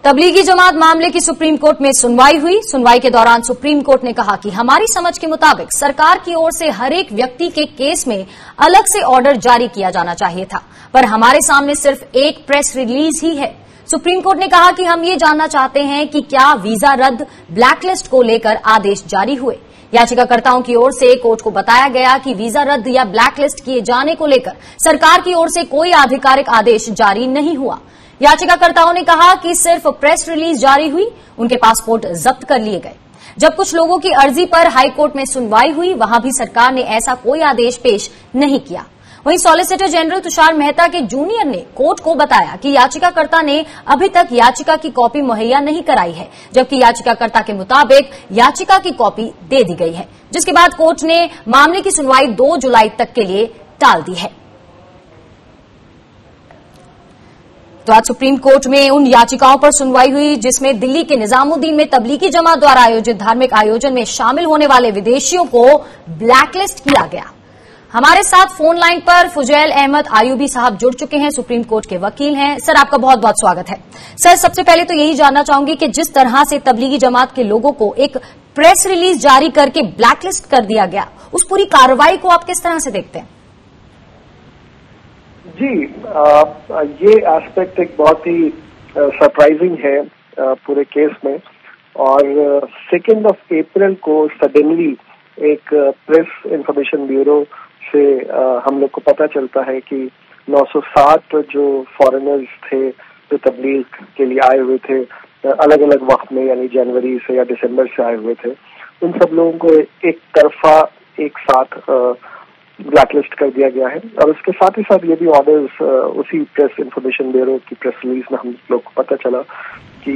तबलीगी जमात मामले की supreme court में सुनवाई हुई। सुनवाई के दौरान सुप्रीम कोर्ट ने कहा कि हमारी समझ के मुताबिक सरकार की ओर से हर एक व्यक्ति के केस में अलग से ऑर्डर जारी किया जाना चाहिए था, पर हमारे सामने सिर्फ एक प्रेस रिलीज ही है। सुप्रीम कोर्ट ने कहा कि हम ये जानना चाहते हैं कि क्या वीजा रद्द ब्लैकलिस्ट को लेकर आदेश जारी हुए। याचिकाकर्ताओं की ओर से कोर्ट को बताया गया कि वीजा रद्द या ब्लैकलिस्ट किए जाने को लेकर सरकार की ओर से कोई आधिकारिक आदेश जारी नहीं हुआ। याचिकाकर्ताओं ने कहा कि सिर्फ प्रेस रिलीज जारी हुई, उनके पासपोर्ट जब्त कर लिए गए। जब कुछ लोगों की अर्जी पर हाईकोर्ट में सुनवाई हुई, वहां भी सरकार ने ऐसा कोई आदेश पेश नहीं किया। वहीं सॉलिसिटर जनरल तुषार मेहता के जूनियर ने कोर्ट को बताया कि याचिकाकर्ता ने अभी तक याचिका की कॉपी मुहैया नहीं कराई है, जबकि याचिकाकर्ता के मुताबिक याचिका की कॉपी दे दी गई है, जिसके बाद कोर्ट ने मामले की सुनवाई 2 जुलाई तक के लिए टाल दी है। तो आज सुप्रीम कोर्ट में उन याचिकाओं पर सुनवाई हुई जिसमें दिल्ली के निजामुद्दीन में तबलीगी जमात द्वारा आयोजित धार्मिक आयोजन में शामिल होने वाले विदेशियों को ब्लैकलिस्ट किया गया। हमारे साथ फोन लाइन पर फुजैल अहमद आयूबी साहब जुड़ चुके हैं, सुप्रीम कोर्ट के वकील हैं। सर, आपका बहुत बहुत स्वागत है। सर, सबसे पहले तो यही जानना चाहूंगी कि जिस तरह से तबलीगी जमात के लोगों को एक प्रेस रिलीज जारी करके ब्लैकलिस्ट कर दिया गया, उस पूरी कार्रवाई को आप किस तरह से देखते हैं? जी, ये एस्पेक्ट एक बहुत ही सरप्राइजिंग है पूरे केस में। और 2 अप्रैल को सडनली एक प्रेस इंफॉर्मेशन ब्यूरो से हम लोग को पता चलता है कि 960 जो फॉरेनर्स थे जो तबलीग के लिए आए हुए थे अलग अलग वक्त में, यानी जनवरी से या दिसंबर से आए हुए थे, उन सब लोगों को एक तरफा एक साथ ब्लैकलिस्ट कर दिया गया है। और उसके साथ ही साथ ये भी ऑर्डर्स उसी प्रेस इंफॉर्मेशन ब्यूरो की प्रेस रिलीज में हम लोग को पता चला कि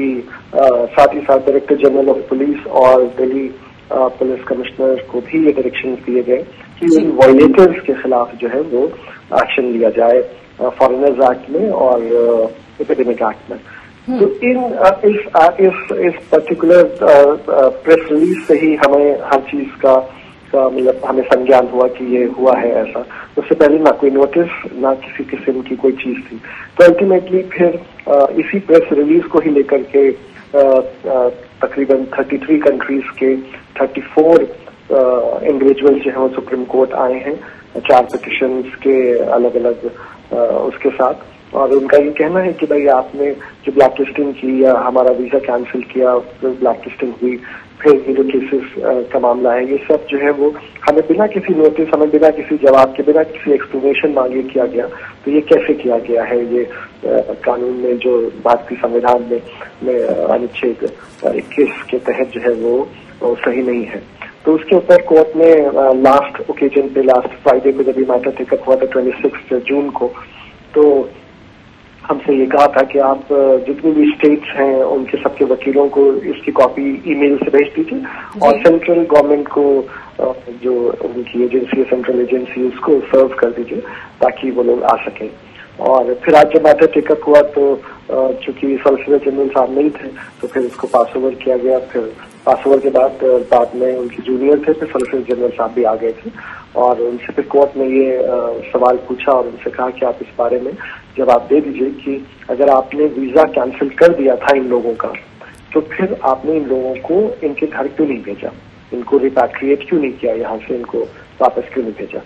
साथ ही साथ डायरेक्टर जनरल ऑफ पुलिस और दिल्ली पुलिस कमिश्नर को भी ये डायरेक्शन दिए गए कि इन वायलेटर्स के खिलाफ जो है वो एक्शन लिया जाए फॉरेनर्स एक्ट में और एपिडेमिक एक्ट में। तो इस पर्टिकुलर प्रेस रिलीज से ही हमें हर चीज का मतलब हमें संज्ञान हुआ कि ये हुआ है ऐसा। उससे पहले ना कोई नोटिस ना किसी किस्म की कोई चीज थी। तो अल्टीमेटली फिर इसी प्रेस रिलीज को ही लेकर के तकरीबन 33 कंट्रीज के 34 इंडिविजुअल्स जो है वो सुप्रीम कोर्ट आए हैं 4 पिटिशंस के अलग अलग उसके साथ। और उनका ये कहना है कि भाई आपने जो ब्लैकलिस्टिंग की या हमारा वीजा कैंसिल किया, ब्लैकलिस्टिंग हुई, फिर ये जो केसेस का मामला है, ये सब जो है वो हमें बिना किसी नोटिस, हमें बिना किसी जवाब के, बिना किसी एक्सप्लेनेशन मांगे किया गया। तो ये कैसे किया गया है? ये कानून में जो भारतीय संविधान में अनुच्छेद 21 के तहत जो है वो सही नहीं है। तो उसके ऊपर कोर्ट ने लास्ट ओकेजन पे, लास्ट फ्राइडे पे जब ये मैटर टेकअप हुआ था 26 जून को, तो हमसे ये कहा था कि आप जितनी भी स्टेट्स हैं उनके सबके वकीलों को इसकी कॉपी ईमेल से भेज दीजिए और सेंट्रल गवर्नमेंट को जो उनकी एजेंसी है, सेंट्रल एजेंसी, उसको सर्व कर दीजिए ताकि वो लोग आ सकें। और फिर आज जब मैटर टेकअप हुआ तो चूंकि सॉलिसिटर जनरल साहब नहीं थे तो फिर उसको पास ओवर किया गया। फिर पास ओवर के बाद में उनके जूनियर थे, फिर सॉलिसिटर जनरल साहब भी आ गए थे और उनसे फिर कोर्ट ने ये सवाल पूछा और उनसे कहा कि आप इस बारे में जवाब दे दीजिए कि अगर आपने वीजा कैंसिल कर दिया था इन लोगों का, तो फिर आपने इन लोगों को इनके घर क्यों नहीं भेजा, इनको रिपैट्रिएट क्यों नहीं किया, यहाँ से इनको वापस क्यों नहीं भेजा,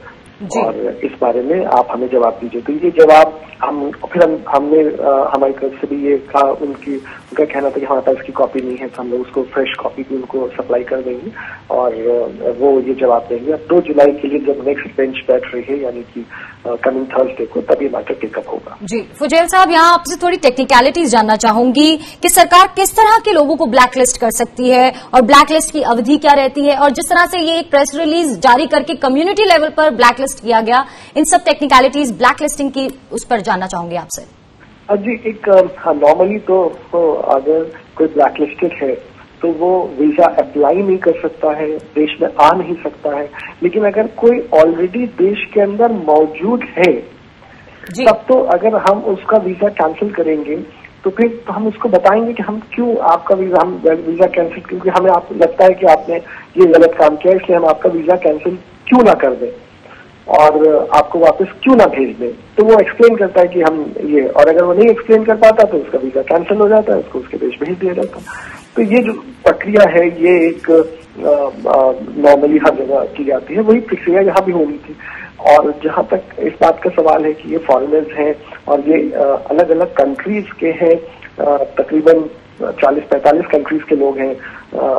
और इस बारे में आप हमें जवाब दीजिए। तो ये जवाब हमने हमारी तरफ से भी ये कहा, उनका कहना था कि हमारे पास इसकी कॉपी नहीं है, तो हम लोग उसको फ्रेश कॉपी भी उनको सप्लाई कर देंगे और वो ये जवाब देंगे। अब 2 जुलाई के लिए जब नेक्स्ट बेंच बैठ रही है, यानी कि कमिंग थर्सडे को, तभी मैटर टेकअप होगा। जी फुजैल साहब, यहाँ आपसे थोड़ी टेक्निकलिटीज जानना चाहूंगी कि सरकार किस तरह के लोगों को ब्लैकलिस्ट कर सकती है और ब्लैकलिस्ट की अवधि क्या रहती है, और जिस तरह से ये एक प्रेस रिलीज जारी करके कम्युनिटी लेवल पर ब्लैकलिस्ट किया गया, इन सब टेक्निकलिटीज ब्लैकलिस्टिंग की उस पर जानना चाहूंगी आपसे। जी, एक नॉर्मली तो अगर कोई ब्लैकलिस्टेड है तो वो वीजा अप्लाई नहीं कर सकता है, देश में आ नहीं सकता है। लेकिन अगर कोई ऑलरेडी देश के अंदर मौजूद है तब तो अगर हम उसका वीजा कैंसिल करेंगे तो फिर तो हम उसको बताएंगे कि हम क्यों आपका वीजा कैंसिल, क्योंकि हमें लगता है कि आपने ये गलत काम किया, इसलिए हम आपका वीजा कैंसिल क्यों ना कर दें। और आपको वापस क्यों ना भेज दें। तो वो एक्सप्लेन करता है कि हम ये, और अगर वो नहीं एक्सप्लेन कर पाता तो उसका वीजा कैंसिल हो जाता है, उसको उसके देश भेज दिया जाता है। तो ये जो प्रक्रिया है ये एक नॉर्मली हर जगह की जाती है, वही प्रक्रिया यहाँ भी होनी थी। और जहां तक इस बात का सवाल है कि ये फॉरेनर्स हैं और ये अलग अलग कंट्रीज के हैं, तकरीबन 40-45 कंट्रीज के लोग हैं,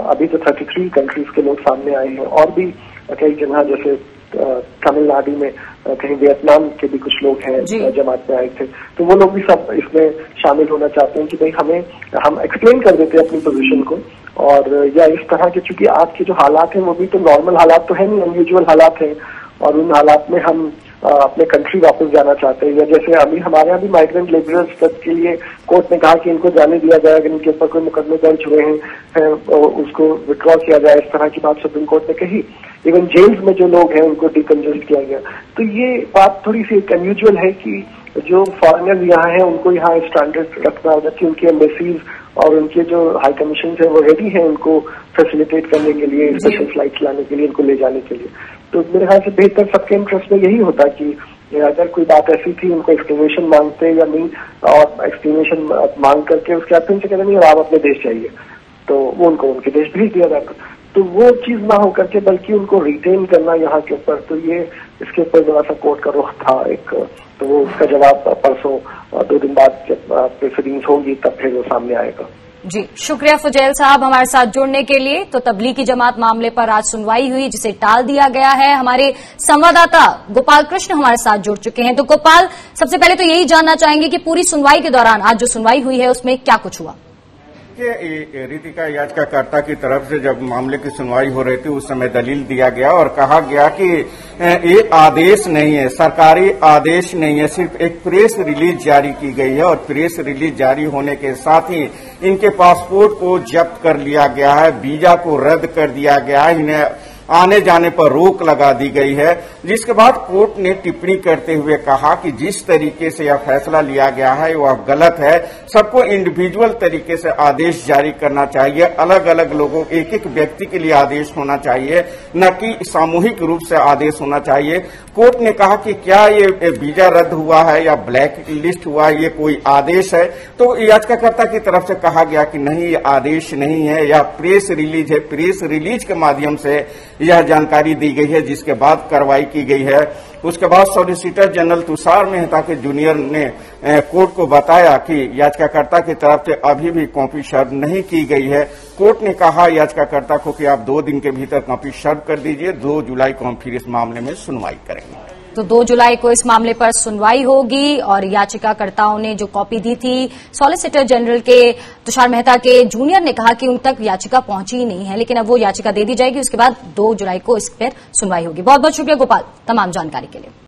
अभी तो 33 कंट्रीज के लोग सामने आए हैं, और भी कई जगह जैसे तमिलनाडु में कहीं वियतनाम के भी कुछ लोग हैं जमात में आए थे। तो वो लोग भी सब इसमें शामिल होना चाहते हैं कि भाई हम एक्सप्लेन कर देते हैं अपनी पोजीशन को, और या इस तरह के, चूंकि आज के जो हालात हैं वो भी तो नॉर्मल हालात तो है नहीं, अनयूजुअल हालात हैं, और उन हालात में हम अपने कंट्री वापस जाना चाहते हैं। या जैसे अभी हमारे यहाँ भी माइग्रेंट लेबरर्स के लिए कोर्ट ने कहा कि इनको जाने दिया जाए, अगर इनके ऊपर कोई मुकदमे दर्ज हुए हैं उसको विड्रॉ किया जाए, इस तरह की बात सुप्रीम कोर्ट ने कही। इवन जेल्स में जो लोग हैं उनको डिकंजेस्ट किया गया। तो ये बात थोड़ी सी अनयूजुअल है कि जो फॉरेनर्स यहाँ हैं उनको यहाँ स्टैंडर्ड रखना, जबकि उनकी एम्बेसीज और उनके जो हाई कमीशन है वो रेडी है उनको फैसिलिटेट करने के लिए, स्पेशल फ्लाइट लाने के लिए, उनको ले जाने के लिए। तो मेरे ख्याल से बेहतर सबके इंटरेस्ट में यही होता कि अगर कोई बात ऐसी थी उनको एक्सप्लेनेशन मांगते या नहीं, और एक्सप्लेनेशन मांग करके उसके बाद फिर से कहते नहीं आप अपने देश जाइए, तो वो उनको उनके देश भेज दिया जाता। तो वो चीज ना हो करके बल्कि उनको रिटेन करना यहाँ के ऊपर, तो ये इसके ऊपर जरा सा कोर्ट का रुख था एक। तो वो उसका जवाब परसों 2 दिन बाद जब प्रोसीडिंग्स होगी तब फिर वो सामने आएगा। जी, शुक्रिया फुजैल साहब हमारे साथ जुड़ने के लिए। तो तबलीगी जमात मामले पर आज सुनवाई हुई जिसे टाल दिया गया है। हमारे संवाददाता गोपाल कृष्ण हमारे साथ जुड़ चुके हैं। तो गोपाल, सबसे पहले तो यही जानना चाहेंगे कि पूरी सुनवाई के दौरान आज जो सुनवाई हुई है उसमें क्या कुछ हुआ? रितिका, याचिकाकर्ता की तरफ से जब मामले की सुनवाई हो रही थी उस समय दलील दिया गया और कहा गया कि एक आदेश नहीं है, सरकारी आदेश नहीं है, सिर्फ एक प्रेस रिलीज जारी की गई है, और प्रेस रिलीज जारी होने के साथ ही इनके पासपोर्ट को जब्त कर लिया गया है, वीजा को रद्द कर दिया गया है, इन्हें आने जाने पर रोक लगा दी गई है। जिसके बाद कोर्ट ने टिप्पणी करते हुए कहा कि जिस तरीके से यह फैसला लिया गया है वह गलत है, सबको इंडिविजुअल तरीके से आदेश जारी करना चाहिए, अलग अलग लोगों, एक एक व्यक्ति के लिए आदेश होना चाहिए, न कि सामूहिक रूप से आदेश होना चाहिए। कोर्ट ने कहा कि क्या ये वीजा रद्द हुआ है या ब्लैक लिस्ट हुआ है, ये कोई आदेश है? तो याचिकाकर्ता की तरफ से कहा गया कि नहीं, ये आदेश नहीं है, यह प्रेस रिलीज है। प्रेस रिलीज के माध्यम से यह जानकारी दी गई है, जिसके बाद कार्रवाई की गई है। उसके बाद सॉलिसिटर जनरल तुषार मेहता के जूनियर ने कोर्ट को बताया कि याचिकाकर्ता की तरफ से अभी भी कॉपी सर्व नहीं की गई है। कोर्ट ने कहा याचिकाकर्ता को कि आप 2 दिन के भीतर कॉपी सर्व कर दीजिए, 2 जुलाई को हम फिर इस मामले में सुनवाई करेंगे। तो 2 जुलाई को इस मामले पर सुनवाई होगी, और याचिकाकर्ताओं ने जो कॉपी दी थी सॉलिसिटर जनरल के तुषार मेहता के जूनियर ने कहा कि उन तक याचिका पहुंची ही नहीं है, लेकिन अब वो याचिका दे दी जाएगी, उसके बाद 2 जुलाई को इस पर सुनवाई होगी। बहुत बहुत शुक्रिया गोपाल तमाम जानकारी के लिए।